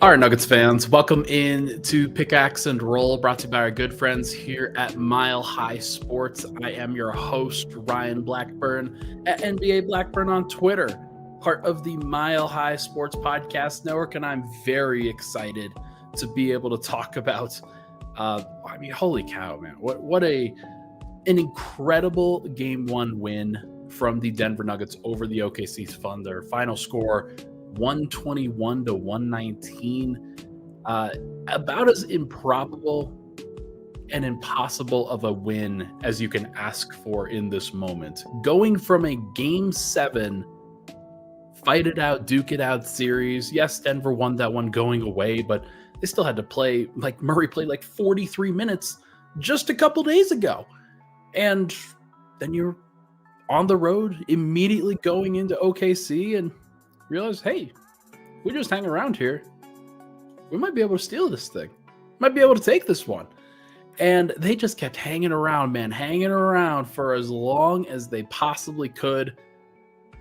All right, Nuggets fans, welcome in to Pickaxe and Roll, brought to you by our good friends here at Mile High Sports. I am your host, Ryan Blackburn, at NBA Blackburn on Twitter, part of the Mile High Sports Podcast Network, and I'm very excited to be able to talk about. Holy cow, man! What an incredible Game 1 win from the Denver Nuggets over the OKC Thunder. Final score 121 to 119. About as improbable and impossible of a win as you can ask for in this moment. Going from a Game 7 fight it out, duke it out series. Yes, Denver won that one going away, but they still had to play, like Murray played like 43 minutes just a couple days ago. And then you're on the road immediately going into OKC and realize, hey, if we just hang around here, we might be able to steal this thing. Might be able to take this one. And they just kept hanging around, man, hanging around for as long as they possibly could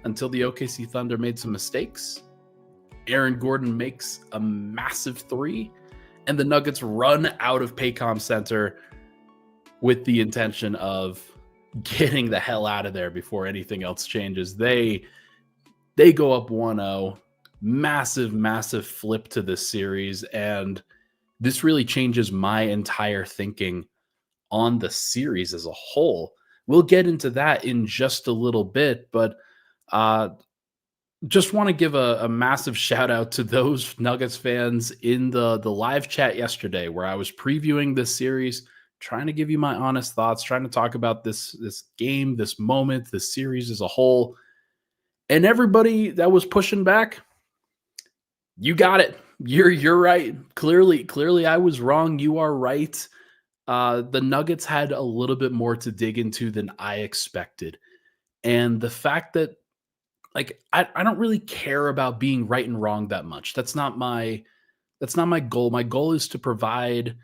until the OKC Thunder made some mistakes. Aaron Gordon makes a massive three, and the Nuggets run out of Paycom Center with the intention of getting the hell out of there before anything else changes. They go up 1-0, massive flip to this series, and this really changes my entire thinking on the series as a whole. We'll get into that in just a little bit, but just want to give a massive shout out to those Nuggets fans in the live chat yesterday where I was previewing this series, trying to give you my honest thoughts, trying to talk about this game, this moment, this series as a whole. And everybody that was pushing back, you got it. You're right. Clearly I was wrong. You are right. The Nuggets had a little bit more to dig into than I expected. And the fact that, like, I don't really care about being right and wrong that much. That's not my goal. My goal is to provide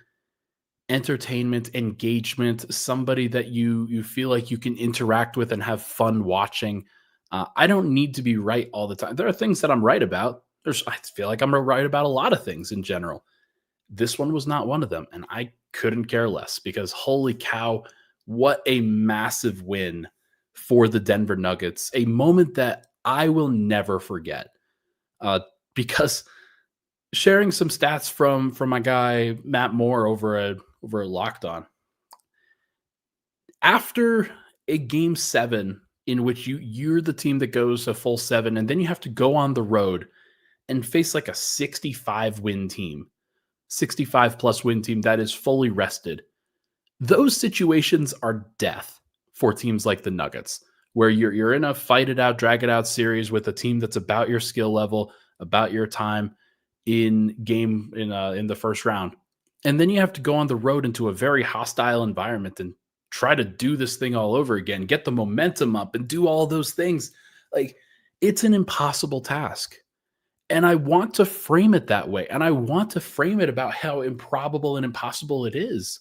entertainment, engagement, somebody that you feel like you can interact with and have fun watching. I don't need to be right all the time. There are things that I'm right about. I feel like I'm right about a lot of things in general. This one was not one of them, and I couldn't care less because holy cow, what a massive win for the Denver Nuggets. A moment that I will never forget. Because sharing some stats from my guy Matt Moore over at Locked On. After a Game 7 in which you're the team that goes a full 7, and then you have to go on the road and face like a 65 win team, 65 plus win team that is fully rested. Those situations are death for teams like the Nuggets, where you're in a fight it out, drag it out series with a team that's about your skill level, about your time in the first round. And then you have to go on the road into a very hostile environment and try to do this thing all over again, get the momentum up and do all those things. Like, it's an impossible task. And I want to frame it that way. And I want to frame it about how improbable and impossible it is,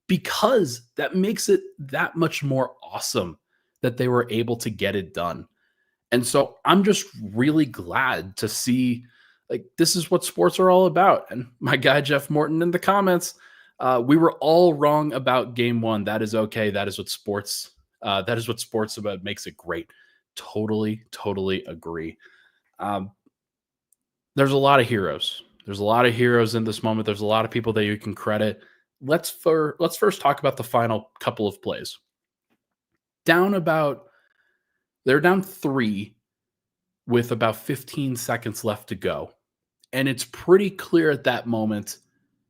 because that makes it that much more awesome that they were able to get it done. And so I'm just really glad to see, like, this is what sports are all about. And my guy, Jeff Morton, in the comments, we were all wrong about Game 1. That is okay. That is what sports about makes it great. Totally agree. There's a lot of heroes. There's a lot of heroes in this moment. There's a lot of people that you can credit. Let's first talk about the final couple of plays. They're down 3 with about 15 seconds left to go. And it's pretty clear at that moment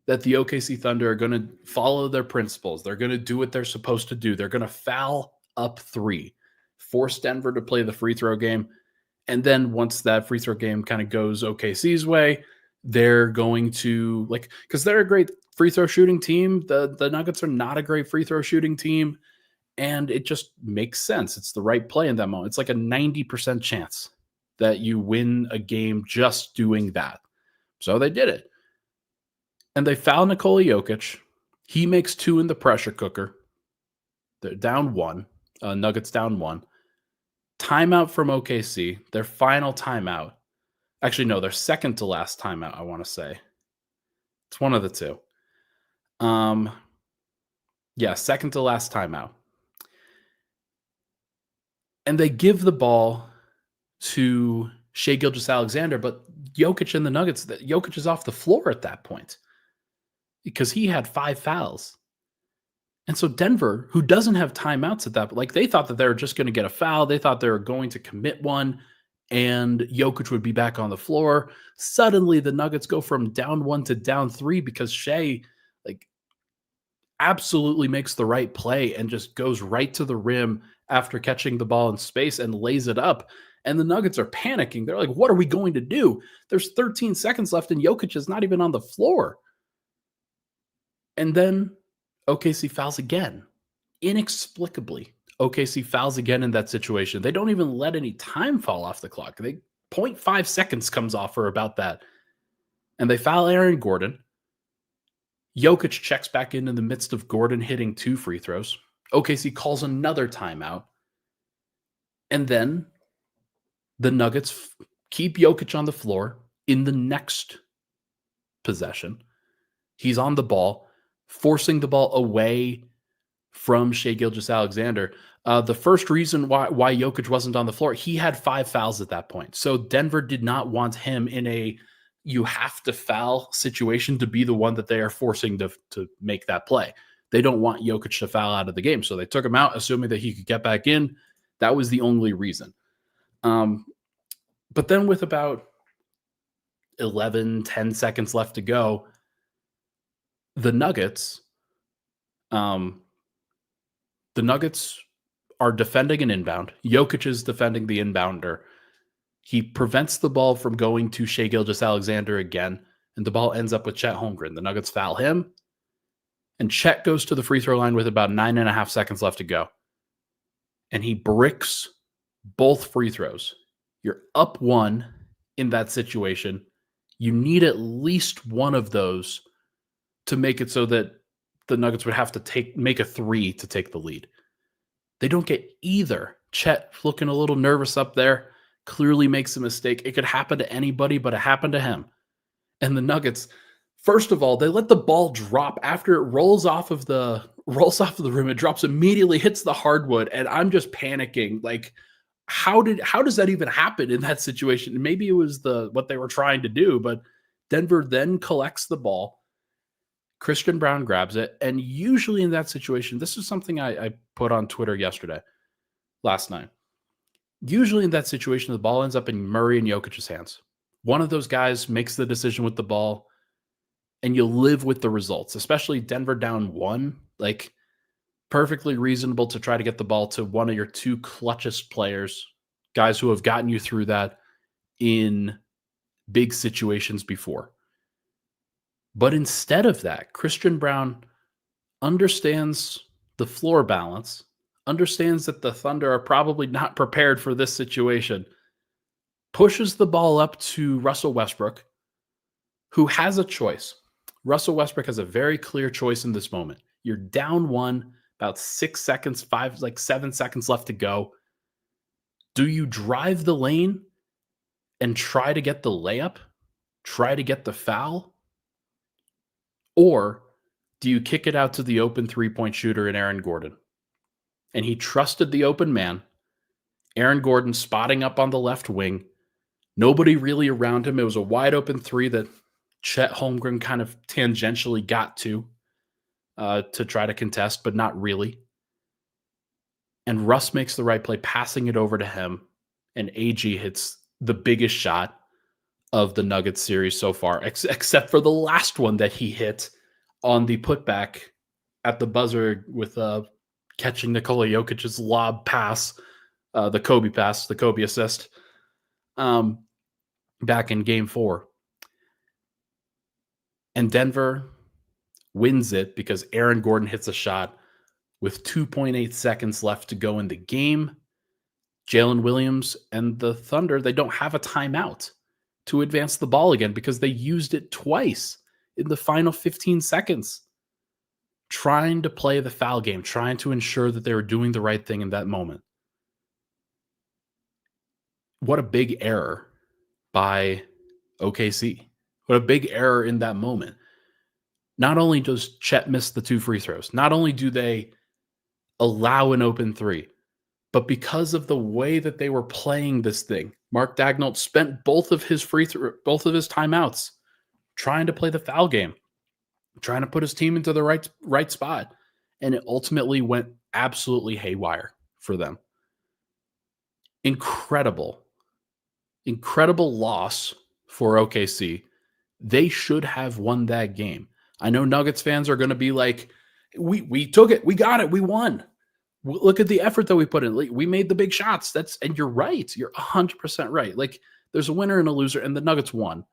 that the OKC Thunder are going to follow their principles. They're going to do what they're supposed to do. They're going to foul up 3, force Denver to play the free throw game. And then once that free throw game kind of goes OKC's way, they're going to, like, because they're a great free throw shooting team. The Nuggets are not a great free throw shooting team. And it just makes sense. It's the right play in that moment. It's like a 90% chance that you win a game just doing that. So they did it. And they foul Nikola Jokic. He makes 2 in the pressure cooker. They're down 1. Nuggets down 1. Timeout from OKC, their final timeout. Actually, no, their second to last timeout, I want to say. It's one of the two. Um, yeah, second to last timeout. And they give the ball to Shai Gilgeous-Alexander, but Jokic and the Nuggets, Jokic is off the floor at that point because he had 5 fouls. And so Denver, who doesn't have timeouts at that, like they thought that they were just going to get a foul. They thought they were going to commit one and Jokic would be back on the floor. Suddenly the Nuggets go from down 1 to down 3 because Shai like absolutely makes the right play and just goes right to the rim after catching the ball in space and lays it up. And the Nuggets are panicking. They're like, what are we going to do? There's 13 seconds left and Jokic is not even on the floor. And then OKC fouls again. Inexplicably, OKC fouls again in that situation. They don't even let any time fall off the clock. 0.5 seconds comes off for about that. And they foul Aaron Gordon. Jokic checks back in the midst of Gordon hitting 2 free throws. OKC calls another timeout. And then the Nuggets keep Jokic on the floor in the next possession. He's on the ball, forcing the ball away from Shai Gilgeous-Alexander. The first reason why Jokic wasn't on the floor, he had 5 fouls at that point. So Denver did not want him in a you have to foul situation to be the one that they are forcing to make that play. They don't want Jokic to foul out of the game. So they took him out, assuming that he could get back in. That was the only reason. But then with about 10 seconds left to go, the Nuggets are defending an inbound. Jokic is defending the inbounder. He prevents the ball from going to Shai Gilgeous-Alexander again, and the ball ends up with Chet Holmgren. The Nuggets foul him, and Chet goes to the free throw line with about 9.5 seconds left to go. And he bricks both free throws. You're up 1 in that situation. You need at least one of those to make it so that the Nuggets would have to make a 3 to take the lead. They don't get either. Chet looking a little nervous up there, clearly makes a mistake. It could happen to anybody, but it happened to him. And the Nuggets, first of all, they let the ball drop after it rolls off of the rim. It drops immediately, hits the hardwood, and I'm just panicking. Like, how does that even happen in that situation? Maybe it was what they were trying to do, but Denver then collects the ball. Christian Brown grabs it, and usually in that situation, this is something I put on Twitter last night. Usually in that situation, the ball ends up in Murray and Jokic's hands. One of those guys makes the decision with the ball, and you'll live with the results, especially Denver down 1. Like, perfectly reasonable to try to get the ball to one of your 2 clutchest players, guys who have gotten you through that in big situations before. But instead of that, Christian Brown understands the floor balance, understands that the Thunder are probably not prepared for this situation, pushes the ball up to Russell Westbrook, who has a choice. Russell Westbrook has a very clear choice in this moment. You're down 1, about 7 seconds left to go. Do you drive the lane and try to get the layup, try to get the foul? Or do you kick it out to the open 3-point shooter in Aaron Gordon? And he trusted the open man. Aaron Gordon spotting up on the left wing. Nobody really around him. It was a wide open 3 that Chet Holmgren kind of tangentially got to try to contest, but not really. And Russ makes the right play, passing it over to him. And AG hits the biggest shot of the Nuggets series so far, except for the last one that he hit on the putback at the buzzer with catching Nikola Jokic's lob pass, the Kobe assist, back in Game 4. And Denver wins it because Aaron Gordon hits a shot with 2.8 seconds left to go in the game. Jalen Williams and the Thunder, they don't have a timeout to advance the ball again because they used it twice in the final 15 seconds, trying to play the foul game, trying to ensure that they were doing the right thing in that moment. What a big error by OKC. What a big error in that moment. Not only does Chet miss the 2 free throws, not only do they allow an open 3, but because of the way that they were playing this thing, Mark Daigneault spent both of his timeouts trying to play the foul game, trying to put his team into the right spot, and it ultimately went absolutely haywire for them. Incredible loss for OKC. They should have won that game. I know Nuggets fans are going to be like, we took it, we got it, we won. Look at the effort that we put in. We made the big shots. And you're right. You're 100% right. Like, there's a winner and a loser, and the Nuggets won.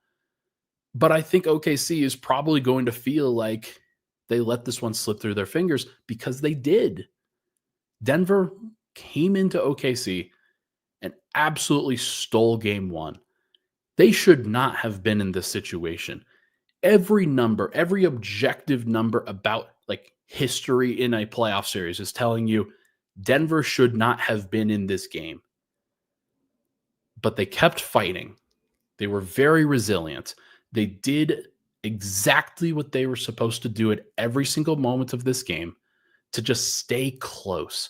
But I think OKC is probably going to feel like they let this one slip through their fingers, because they did. Denver came into OKC and absolutely stole game 1. They should not have been in this situation. Every number, every objective number about like history in a playoff series is telling you Denver should not have been in this game. But they kept fighting. They were very resilient. They did exactly what they were supposed to do at every single moment of this game, to just stay close,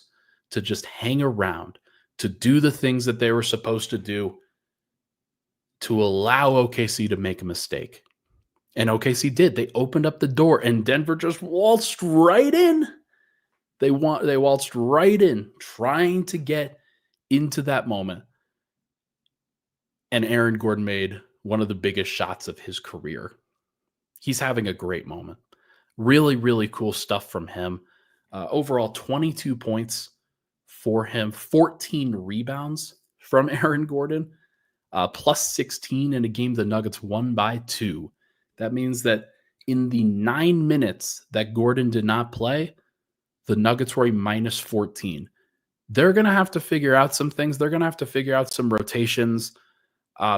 to just hang around, to do the things that they were supposed to do, to allow OKC to make a mistake. And OKC did. They opened up the door, and Denver just waltzed right in. They waltzed right in, trying to get into that moment. And Aaron Gordon made one of the biggest shots of his career. He's having a great moment. Really, really cool stuff from him. Overall, 22 points for him, 14 rebounds from Aaron Gordon, plus 16 in a game the Nuggets won by 2. That means that in the 9 minutes that Gordon did not play, the Nuggets were a minus 14. They're going to have to figure out some things. They're going to have to figure out some rotations,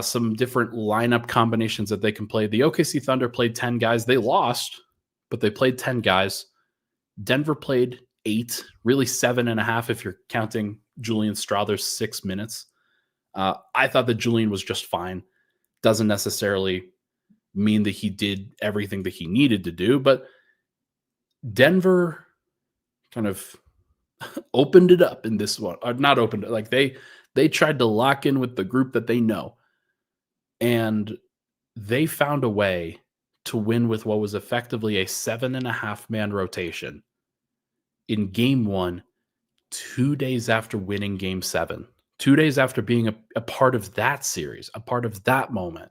some different lineup combinations that they can play. The OKC Thunder played 10 guys. They lost, but they played 10 guys. Denver played 8, really 7.5 if you're counting Julian Strawther's 6 minutes. I thought that Julian was just fine. Doesn't necessarily mean that he did everything that he needed to do, but Denver kind of opened it up in this one. Or not opened it, like they tried to lock in with the group that they know. And they found a way to win with what was effectively a 7.5-man rotation in game 1, 2 days after winning game 7, 2 days after being a part of that series, a part of that moment.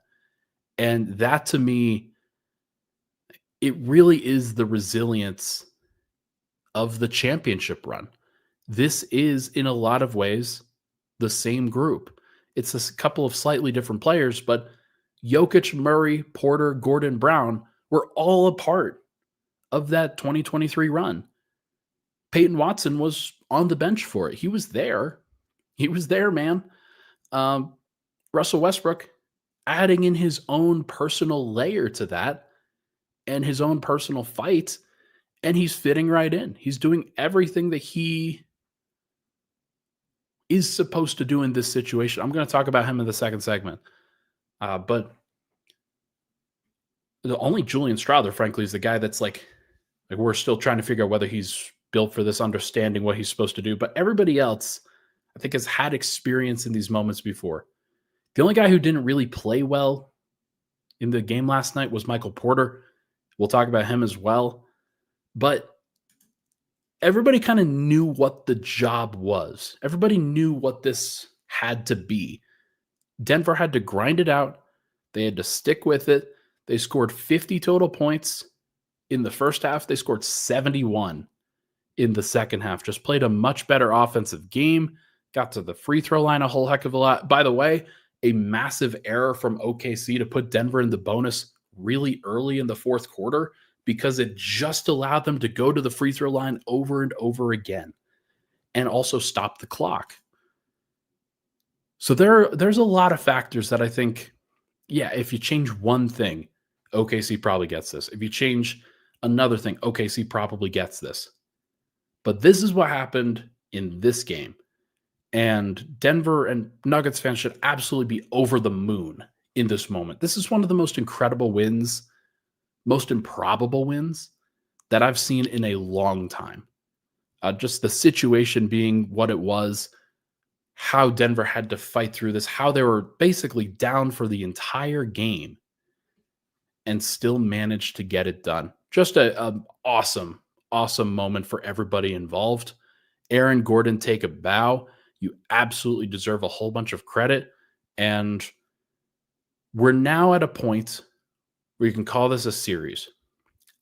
And that, to me, it really is the resilience of the championship run. This is, in a lot of ways, the same group. It's a couple of slightly different players, but Jokic, Murray, Porter, Gordon, Brown were all a part of that 2023 run. Peyton Watson was on the bench for it. He was there. He was there, man. Russell Westbrook adding in his own personal layer to that and his own personal fight, and he's fitting right in. He's doing everything that he is supposed to do in this situation. I'm going to talk about him in the second segment. But the only Julian Strawther, frankly, is the guy that's like we're still trying to figure out whether he's built for this, understanding what he's supposed to do. But everybody else, I think, has had experience in these moments before. The only guy who didn't really play well in the game last night was Michael Porter. We'll talk about him as well. But everybody kind of knew what the job was. Everybody knew what this had to be. Denver had to grind it out. They had to stick with it. They scored 50 total points in the first half. They scored 71 in the second half. Just played a much better offensive game. Got to the free throw line a whole heck of a lot. By the way, a massive error from OKC to put Denver in the bonus really early in the fourth quarter, because it just allowed them to go to the free throw line over and over again and also stop the clock. So there's a lot of factors that I think, yeah, if you change one thing, OKC probably gets this. If you change another thing, OKC probably gets this. But this is what happened in this game. And Denver and Nuggets fans should absolutely be over the moon in this moment. This is one of the most incredible wins, most improbable wins that I've seen in a long time. Just the situation being what it was, how Denver had to fight through this, how they were basically down for the entire game and still managed to get it done. Just a awesome, awesome moment for everybody involved. Aaron Gordon, take a bow. You absolutely deserve a whole bunch of credit. And we're now at a point where you can call this a series.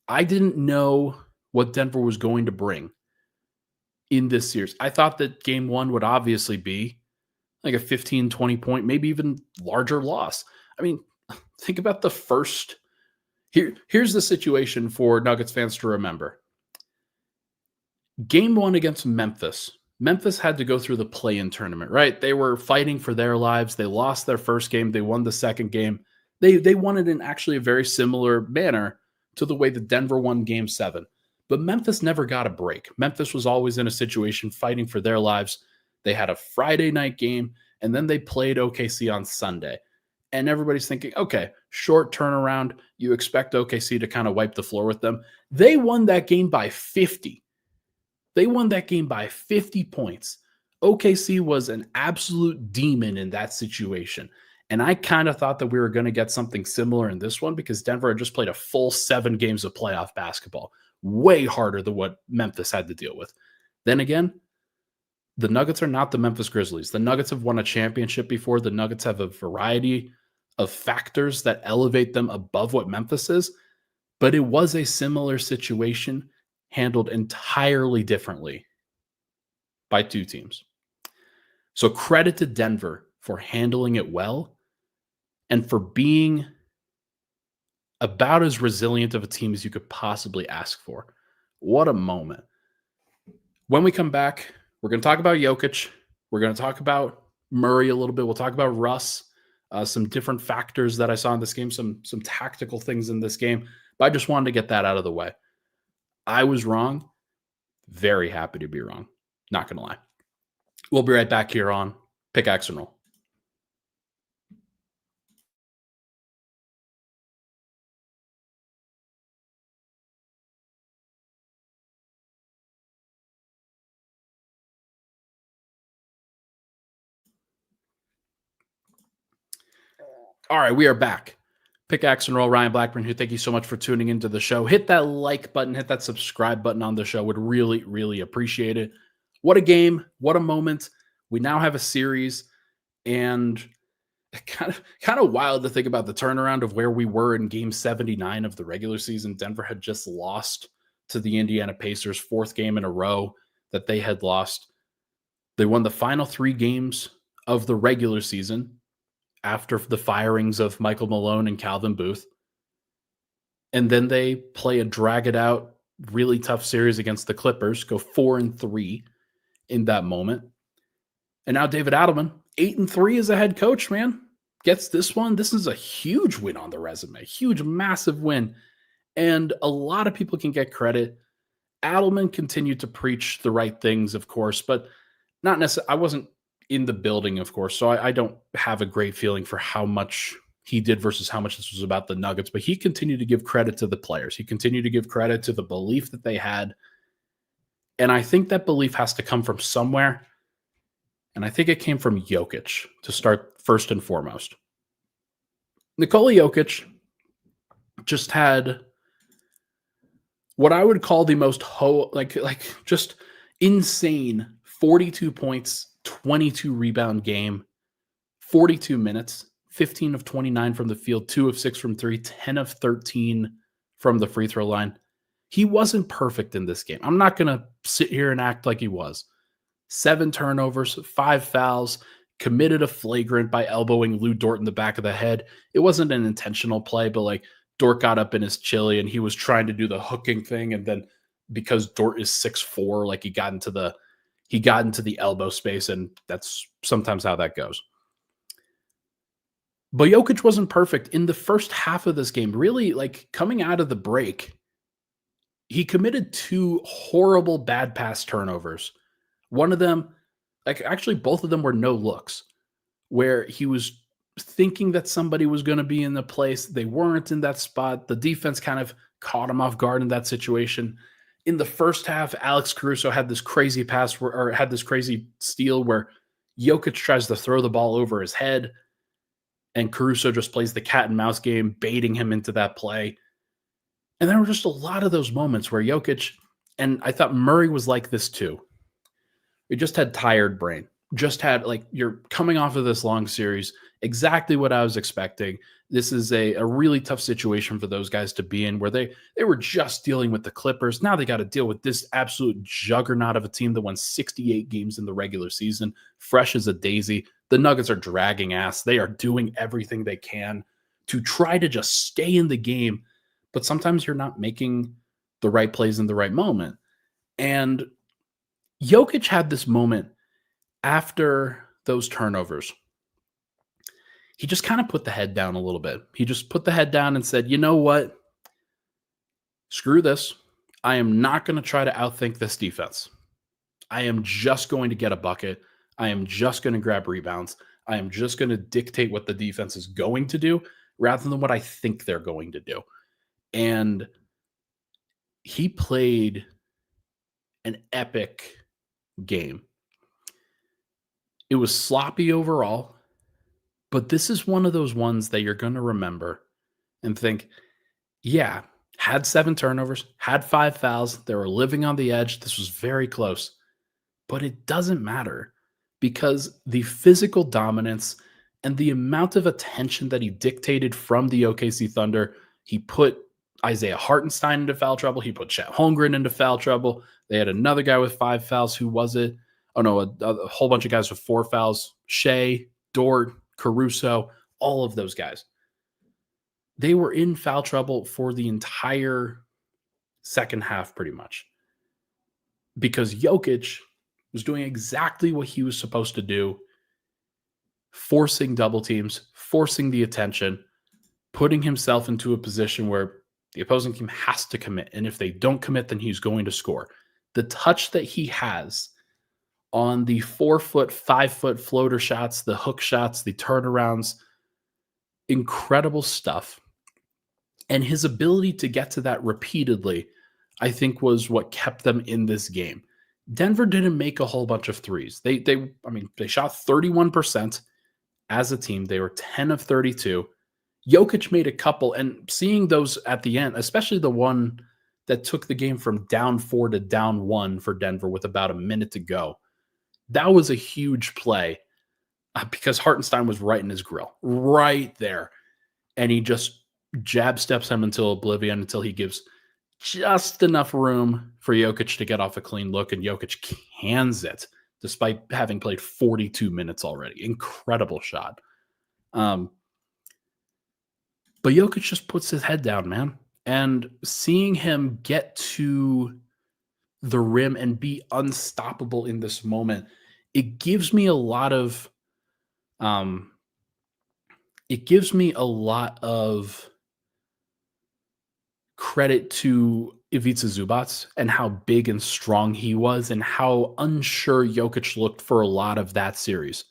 I didn't know what Denver was going to bring in this series. I thought that game one would obviously be like a 15, 20 point, maybe even larger loss. I mean, think about the first. Here's the situation for Nuggets fans to remember. Game one against Memphis. Memphis had to go through the play-in tournament, right? They were fighting for their lives. They lost their first game. They won the second game. They won it in actually a very similar manner to the way that Denver won game 7. But Memphis never got a break. Memphis was always in a situation fighting for their lives. They had a Friday night game, and then they played OKC on Sunday. And everybody's thinking, okay, short turnaround. You expect OKC to kind of wipe the floor with them. They won that game by 50. They won that game by 50 points. OKC was an absolute demon in that situation. And I kind of thought that we were going to get something similar in this one because Denver had just played a full 7 games of playoff basketball, way harder than what Memphis had to deal with. Then again, the Nuggets are not the Memphis Grizzlies. The Nuggets have won a championship before. The Nuggets have a variety of factors that elevate them above what Memphis is, but it was a similar situation handled entirely differently by two teams. So credit to Denver for handling it well and for being about as resilient of a team as you could possibly ask for. What a moment. When we come back, we're going to talk about Jokic. We're going to talk about Murray a little bit. We'll talk about Russ, some different factors that I saw in this game, some tactical things in this game. But I just wanted to get that out of the way. I was wrong. Very happy to be wrong. Not going to lie. We'll be right back here on Pickaxe and Roll. All right, we are back. Pickaxe and Roll, Ryan Blackburn here. Thank you so much for tuning into the show. Hit that like button, hit that subscribe button on the show. Would really, really appreciate it. What a game. What a moment. We now have a series, and kind of wild to think about the turnaround of where we were in game 79 of the regular season. Denver had just lost to the Indiana Pacers, 4th game in a row that they had lost. They won the final 3 games of the regular season after the firings of Michael Malone and Calvin Booth. And then they play a drag it out, really tough series against the Clippers, go 4-3 in that moment. And now David Adelman, 8-3 as a head coach, man, gets this one. This is a huge win on the resume, huge, massive win. And a lot of people can get credit. Adelman continued to preach the right things, of course, but not necessarily. I wasn't in the building, of course, so I don't have a great feeling for how much he did versus how much this was about the Nuggets, but he continued to give credit to the players. He continued to give credit to the belief that they had. And I think that belief has to come from somewhere. And I think it came from Jokic to start first and foremost. Nikola Jokic just had what I would call the most just insane 42 points, 22 rebound game, 42 minutes, 15 of 29 from the field, 2 of 6 from 3, 10 of 13 from the free throw line. He wasn't perfect in this game. I'm not going to sit here and act like he was. 7 turnovers, 5 fouls, committed a flagrant by elbowing Lou Dort in the back of the head. It wasn't an intentional play, but Dort got up in his chili and he was trying to do the hooking thing. And then because Dort is 6'4", he got into the elbow space, and that's sometimes how that goes. But Jokic wasn't perfect in the first half of this game. Really, coming out of the break, he committed 2 horrible bad pass turnovers. One of them, actually both of them were no looks, where he was thinking that somebody was going to be in the place. They weren't in that spot. The defense kind of caught him off guard in that situation. In the first half, Alex Caruso had this crazy pass or had this crazy steal where Jokic tries to throw the ball over his head, and Caruso just plays the cat and mouse game, baiting him into that play. And there were just a lot of those moments where Jokic, and I thought Murray was like this too. We just had tired brain. Just had, like, you're coming off of this long series, exactly what I was expecting. This is a really tough situation for those guys to be in, where they were just dealing with the Clippers. Now they got to deal with this absolute juggernaut of a team that won 68 games in the regular season, fresh as a daisy. The Nuggets are dragging ass. They are doing everything they can to try to just stay in the game, but sometimes you're not making the right plays in the right moment. And Jokic had this moment after those turnovers. He just kind of put the head down a little bit. He just put the head down and said, you know what? Screw this. I am not going to try to outthink this defense. I am just going to get a bucket. I am just going to grab rebounds. I am just going to dictate what the defense is going to do rather than what I think they're going to do. And he played an epic game. It was sloppy overall, but this is one of those ones that you're going to remember and think, yeah, had 7 turnovers, had 5 fouls. They were living on the edge. This was very close, but it doesn't matter because the physical dominance and the amount of attention that he dictated from the OKC Thunder, he put Isaiah Hartenstein into foul trouble. He put Chet Holmgren into foul trouble. They had another guy with 5 fouls. Who was it? Oh, no, a whole bunch of guys with 4 fouls. Shea, Dort, Caruso, all of those guys. They were in foul trouble for the entire second half pretty much because Jokic was doing exactly what he was supposed to do, forcing double teams, forcing the attention, putting himself into a position where the opposing team has to commit. And if they don't commit, then he's going to score. The touch that he has on the 4-foot, 5-foot floater shots, the hook shots, the turnarounds, incredible stuff. And his ability to get to that repeatedly, I think, was what kept them in this game. Denver didn't make a whole bunch of threes. They shot 31% as a team. They were 10 of 32. Jokic made a couple, and seeing those at the end, especially the one that took the game from down 4 to down 1 for Denver with about a minute to go, that was a huge play because Hartenstein was right in his grill, right there. And he just jab steps him until oblivion, until he gives just enough room for Jokic to get off a clean look, and Jokic cans it despite having played 42 minutes already. Incredible shot. But Jokic just puts his head down, man. And seeing him get to the rim and be unstoppable in this moment, it gives me a lot of credit to Ivica Zubac and how big and strong he was and how unsure Jokic looked for a lot of that series.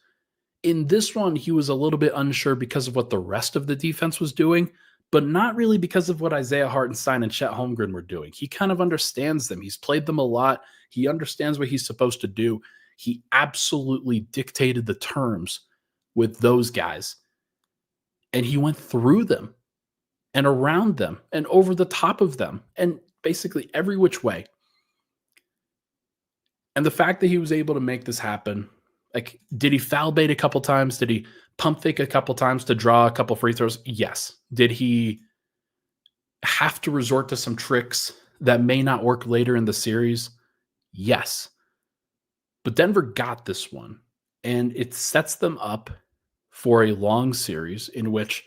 In this one, he was a little bit unsure because of what the rest of the defense was doing, but not really because of what Isaiah Hartenstein and Chet Holmgren were doing. He kind of understands them. He's played them a lot. He understands what he's supposed to do. He absolutely dictated the terms with those guys. And he went through them and around them and over the top of them and basically every which way. And the fact that he was able to make this happen, like, did he foul bait a couple times? Did he pump fake a couple times to draw a couple free throws? Yes. Did he have to resort to some tricks that may not work later in the series? Yes. But Denver got this one, and it sets them up for a long series in which,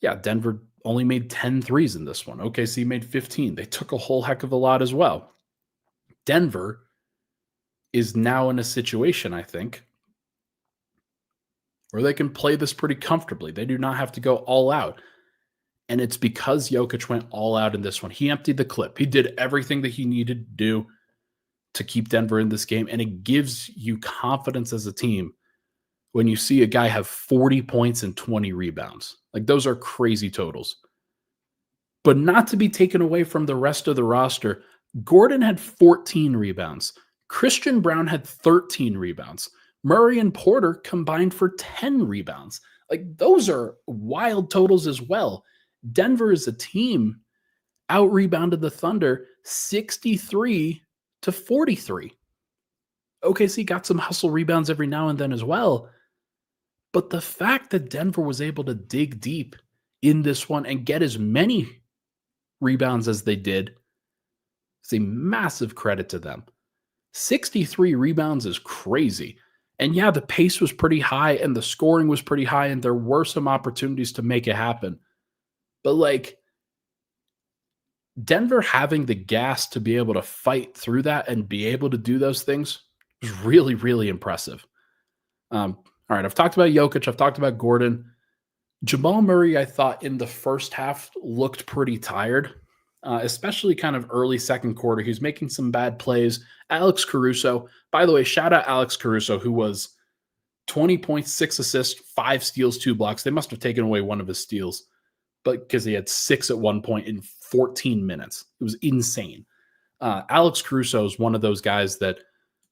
yeah, Denver only made 10 threes in this one. OKC made 15. They took a whole heck of a lot as well. Denver is now in a situation, I think, where they can play this pretty comfortably. They do not have to go all out. And it's because Jokic went all out in this one. He emptied the clip. He did everything that he needed to do to keep Denver in this game. And it gives you confidence as a team when you see a guy have 40 points and 20 rebounds. Like those are crazy totals. But not to be taken away from the rest of the roster, Gordon had 14 rebounds. Christian Brown had 13 rebounds. Murray and Porter combined for 10 rebounds. Like those are wild totals as well. Denver as a team out rebounded the Thunder 63 to 43. OKC got some hustle rebounds every now and then as well. But the fact that Denver was able to dig deep in this one and get as many rebounds as they did is a massive credit to them. 63 rebounds is crazy. And yeah, the pace was pretty high and the scoring was pretty high and there were some opportunities to make it happen. But like Denver having the gas to be able to fight through that and be able to do those things was really, really impressive. All right, I've talked about Jokic. I've talked about Gordon. Jamal Murray, I thought in the first half looked pretty tired, especially kind of early second quarter. He was making some bad plays. Alex Caruso, by the way, shout out Alex Caruso, who was 20 points, 6 assists, 5 steals, 2 blocks. They must have taken away one of his steals, but because he had 6 at one point in 14 minutes. It was insane. Alex Caruso is one of those guys that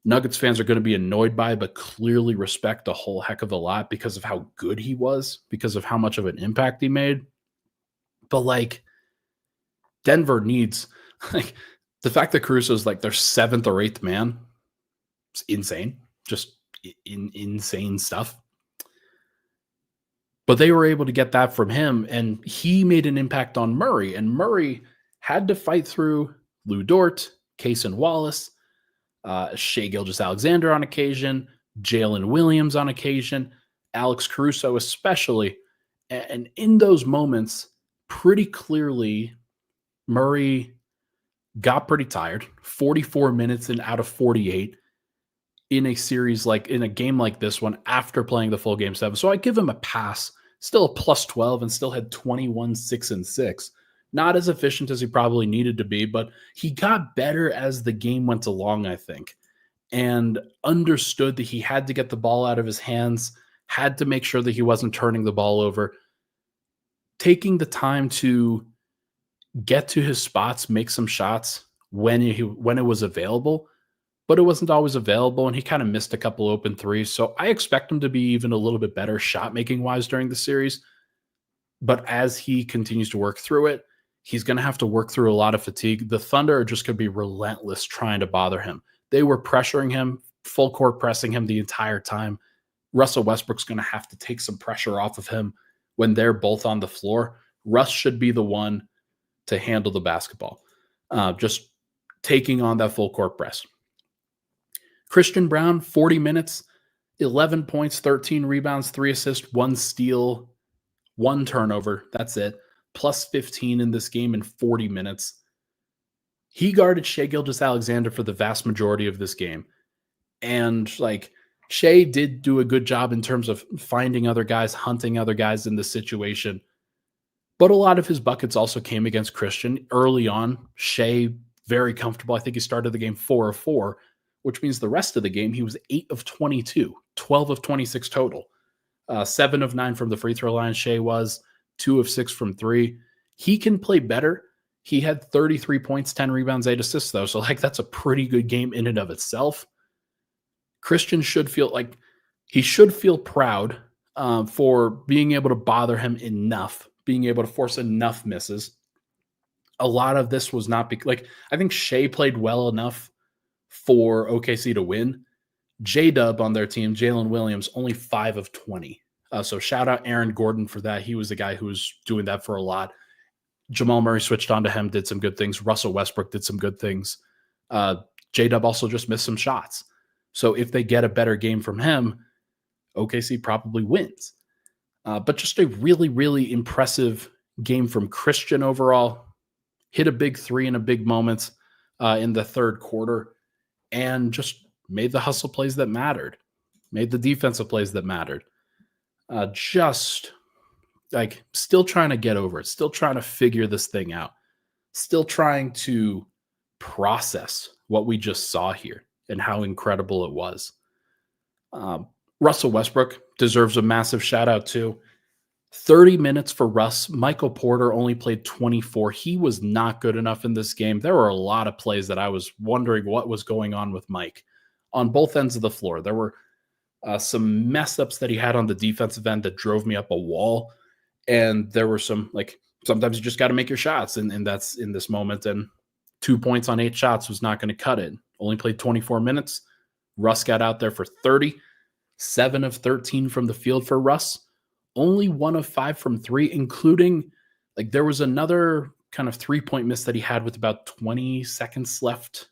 Nuggets fans are going to be annoyed by, but clearly respect a whole heck of a lot because of how good he was, because of how much of an impact he made. But like Denver needs, like the fact that Caruso is like their 7th or 8th man, it's insane. Just insane stuff. But they were able to get that from him, and he made an impact on Murray. And Murray had to fight through Lou Dort, Cason Wallace, Shai Gilgeous-Alexander on occasion, Jalen Williams on occasion, Alex Caruso especially. And in those moments, pretty clearly, Murray got pretty tired. 44 minutes and out of 48 in a series like in a game like this one after playing the full game 7. So I give him a pass. Still a plus 12 and still had 21, 6, and 6. Not as efficient as he probably needed to be, but he got better as the game went along, I think, and understood that he had to get the ball out of his hands, had to make sure that he wasn't turning the ball over, taking the time to get to his spots, make some shots when it was available, but it wasn't always available, and he kind of missed a couple open threes. So I expect him to be even a little bit better shot-making wise during the series. But as he continues to work through it, he's going to have to work through a lot of fatigue. The Thunder are just going to be relentless trying to bother him. They were pressuring him, full court pressing him the entire time. Russell Westbrook's going to have to take some pressure off of him when they're both on the floor. Russ should be the one to handle the basketball, just taking on that full court press. Christian Brown, 40 minutes, 11 points, 13 rebounds, 3 assists, 1 steal, 1 turnover. That's it. Plus 15 in this game in 40 minutes. He guarded Shai Gilgeous-Alexander for the vast majority of this game. And like Shai did do a good job in terms of finding other guys, hunting other guys in this situation. But a lot of his buckets also came against Christian. Early on, Shai very comfortable. I think he started the game 4 of 4, which means the rest of the game he was 8 of 22, 12 of 26 total. 7 of 9 from the free throw line, Shai was 2 of 6 from 3. He can play better. He had 33 points, 10 rebounds, 8 assists, though. So, like, that's a pretty good game in and of itself. Christian should feel like he should feel proud for being able to bother him enough, being able to force enough misses. A lot of this was not like I think Shai played well enough for OKC to win. J-Dub on their team, Jalen Williams, only 5 of 20. So shout out Aaron Gordon for that. He was the guy who was doing that for a lot. Jamal Murray switched on to him, did some good things. Russell Westbrook did some good things. J-Dub also just missed some shots. So if they get a better game from him, OKC probably wins. But just a really, really impressive game from Christian overall. Hit a big 3 in a big moments in the third quarter and just made the hustle plays that mattered, made the defensive plays that mattered. Just like still trying to get over it, still trying to figure this thing out, still trying to process what we just saw here and how incredible it was. Russell Westbrook deserves a massive shout out too. 30 minutes for Russ. Michael Porter only played 24. He was not good enough in this game. There were a lot of plays that I was wondering what was going on with Mike on both ends of the floor. There were some mess ups that he had on the defensive end that drove me up a wall. And there were some, like, sometimes you just got to make your shots. And that's in this moment. And 2 points on 8 shots was not going to cut it. Only played 24 minutes. Russ got out there for 30, 7 of 13 from the field for Russ. Only 1 of 5 from 3, including, like, there was another kind of 3-point miss that he had with about 20 seconds left.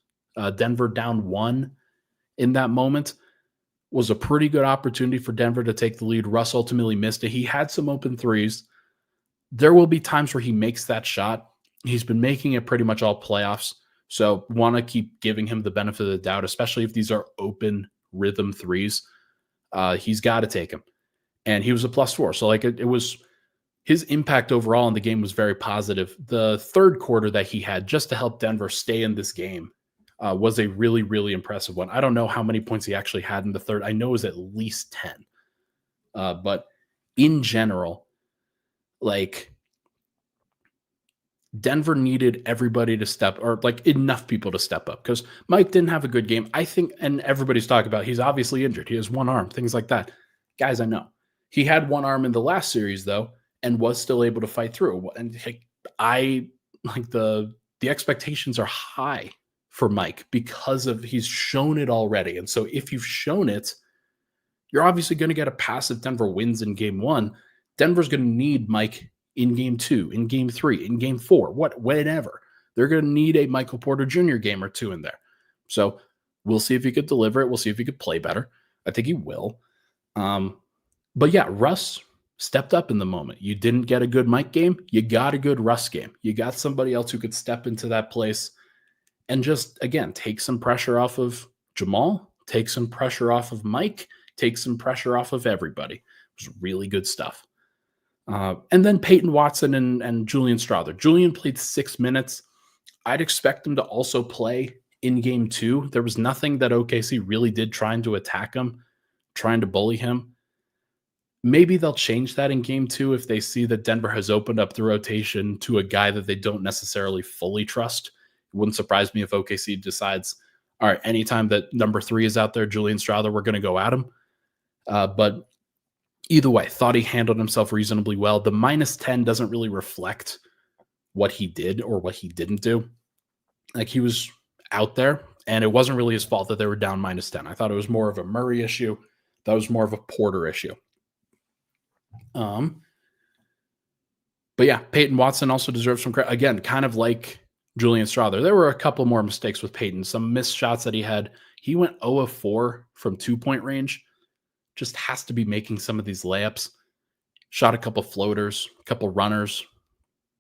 Denver down 1 in that moment. Was a pretty good opportunity for Denver to take the lead. Russ ultimately missed it. He had some open threes. There will be times where he makes that shot. He's been making it pretty much all playoffs. So want to keep giving him the benefit of the doubt, especially if these are open rhythm threes. He's got to take them. And he was a +4. So like it was, his impact overall in the game was very positive. The third quarter that he had just to help Denver stay in this game was a really, really impressive one. I don't know how many points he actually had in the third. I know it was at least 10. But in general, like, Denver needed everybody to step, or like enough people to step up, because Mike didn't have a good game. I think, and everybody's talking about he's obviously injured. He has one arm, things like that. Guys, I know. He had one arm in the last series, though, and was still able to fight through. And I like the expectations are high for Mike because of he's shown it already. And so if you've shown it, you're obviously going to get a pass if Denver wins in game 1. Denver's going to need Mike in game 2, in game 3, in game 4, whatever. They're going to need a Michael Porter Jr. game or 2 in there. So we'll see if he could deliver it. We'll see if he could play better. I think he will. But yeah, Russ stepped up in the moment. You didn't get a good Mike game. You got a good Russ game. You got somebody else who could step into that place and just, again, take some pressure off of Jamal, take some pressure off of Mike, take some pressure off of everybody. It was really good stuff. And then Peyton Watson and Julian Strawther. Julian played 6 minutes. I'd expect him to also play in game 2. There was nothing that OKC really did trying to attack him, trying to bully him. Maybe they'll change that in game 2 if they see that Denver has opened up the rotation to a guy that they don't necessarily fully trust. It wouldn't surprise me if OKC decides, all right, anytime that number 3 is out there, Julian Strawther, we're going to go at him. But either way, thought he handled himself reasonably well. The -10 doesn't really reflect what he did or what he didn't do. Like, he was out there, and it wasn't really his fault that they were down -10. I thought it was more of a Murray issue. That was more of a Porter issue. But yeah, Peyton Watson also deserves some credit. Again, kind of like Julian Strawther. There were a couple more mistakes with Peyton, some missed shots that he had. He went 0 of 4 from 2-point range. Just has to be making some of these layups. Shot a couple floaters, a couple runners.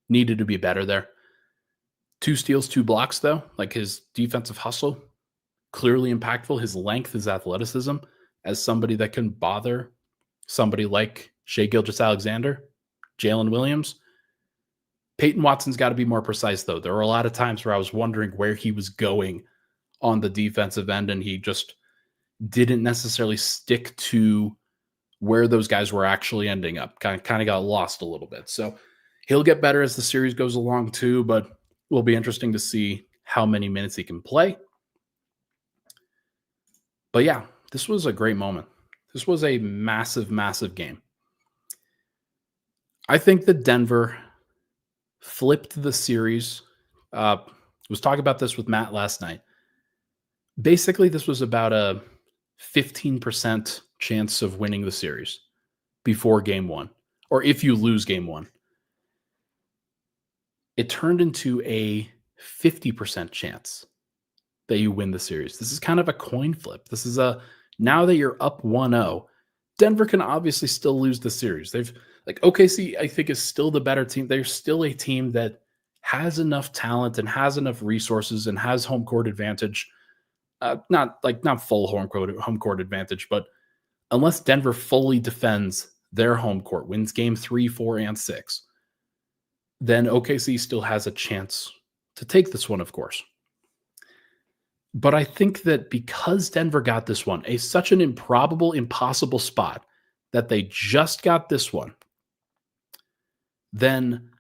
Needed to be better there. 2 steals, 2 blocks, though. Like, his defensive hustle, clearly impactful. His length, his athleticism, as somebody that can bother somebody like Shai Gilgeous-Alexander, Jalen Williams. Peyton Watson's got to be more precise, though. There were a lot of times where I was wondering where he was going on the defensive end, and he just didn't necessarily stick to where those guys were actually ending up. Kind of got lost a little bit. So he'll get better as the series goes along too, but it will be interesting to see how many minutes he can play. But yeah, this was a great moment. This was a massive, massive game. I think that Denver flipped the series. Was talking about this with Matt last night. Basically, this was about a 15% chance of winning the series before game 1, or if you lose game 1. It turned into a 50% chance that you win the series. This is kind of a coin flip. This is now that you're up 1-0, Denver can obviously still lose the series. OKC, I think, is still the better team. They're still a team that has enough talent and has enough resources and has home court advantage. Not full home court advantage, but unless Denver fully defends their home court, wins game 3, 4, and 6, then OKC still has a chance to take this one, of course. But I think that because Denver got this one, such an improbable, impossible spot that they just got this one, then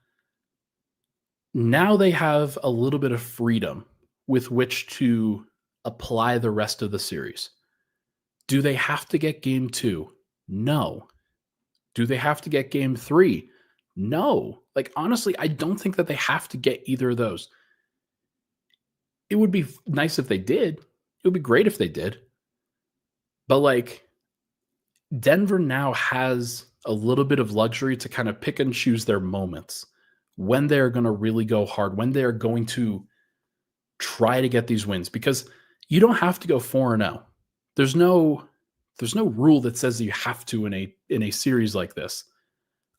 now they have a little bit of freedom with which to apply the rest of the series. Do they have to get game 2? No. Do they have to get game 3? No. Like, honestly, I don't think that they have to get either of those. It would be nice if they did. It would be great if they did. But, like, Denver now has a little bit of luxury to kind of pick and choose their moments when they're going to really go hard, when they're going to try to get these wins, because you don't have to go 4-0. There's no rule that says you have to in a series like this.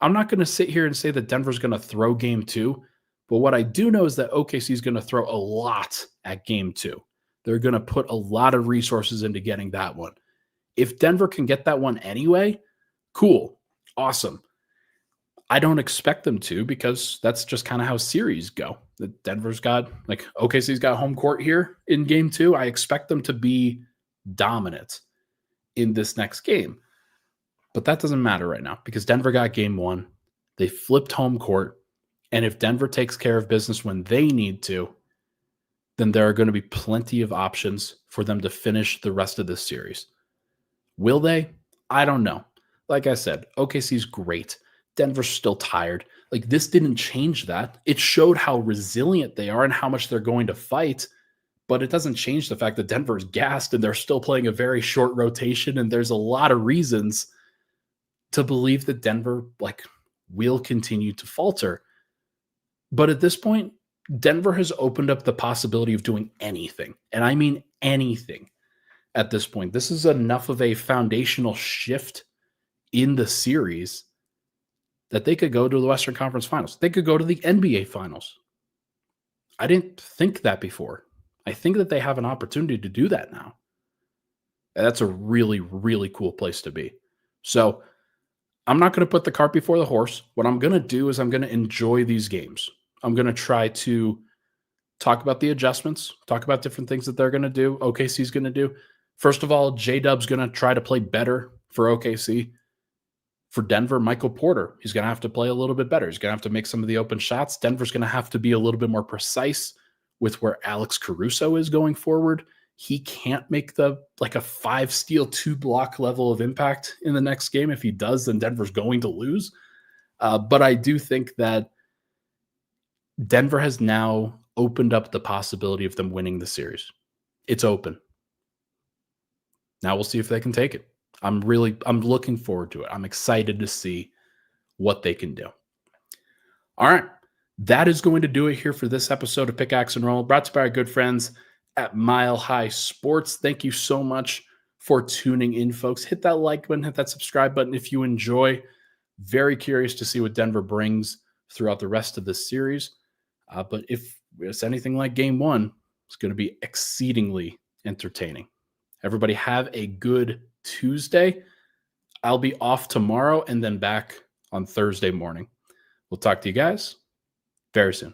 I'm not going to sit here and say that Denver's going to throw game 2, but what I do know is that OKC is going to throw a lot at game 2. They're going to put a lot of resources into getting that one. If Denver can get that one anyway, cool, awesome. I don't expect them to, because that's just kind of how series go. That Denver's got, like, OKC's got home court here in game 2. I expect them to be dominant in this next game. But that doesn't matter right now because Denver got game 1. They flipped home court. And if Denver takes care of business when they need to, then there are going to be plenty of options for them to finish the rest of this series. Will they? I don't know. Like I said, OKC's great. Denver's still tired. Like, this didn't change that. It showed how resilient they are and how much they're going to fight. But it doesn't change the fact that Denver's gassed and they're still playing a very short rotation. And there's a lot of reasons to believe that Denver, like, will continue to falter. But at this point, Denver has opened up the possibility of doing anything. And I mean anything at this point. This is enough of a foundational shift in the series that they could go to the Western Conference Finals. They could go to the NBA Finals. I didn't think that before. I think that they have an opportunity to do that now. And that's a really, really cool place to be. So I'm not going to put the cart before the horse. What I'm going to do is I'm going to enjoy these games. I'm going to try to talk about the adjustments, talk about different things that they're going to do, OKC's going to do. First of all, J-Dub's going to try to play better for OKC. For Denver, Michael Porter, he's going to have to play a little bit better. He's going to have to make some of the open shots. Denver's going to have to be a little bit more precise with where Alex Caruso is going forward. He can't make a 5-steal, 2-block level of impact in the next game. If he does, then Denver's going to lose. But I do think that Denver has now opened up the possibility of them winning the series. It's open. Now we'll see if they can take it. I'm looking forward to it. I'm excited to see what they can do. All right. That is going to do it here for this episode of Pickaxe and Roll, brought to you by our good friends at Mile High Sports. Thank you so much for tuning in, folks. Hit that like button, hit that subscribe button if you enjoy. Very curious to see what Denver brings throughout the rest of this series. But if it's anything like game 1, it's going to be exceedingly entertaining. Everybody have a good Tuesday. I'll be off tomorrow and then back on Thursday morning. We'll talk to you guys very soon.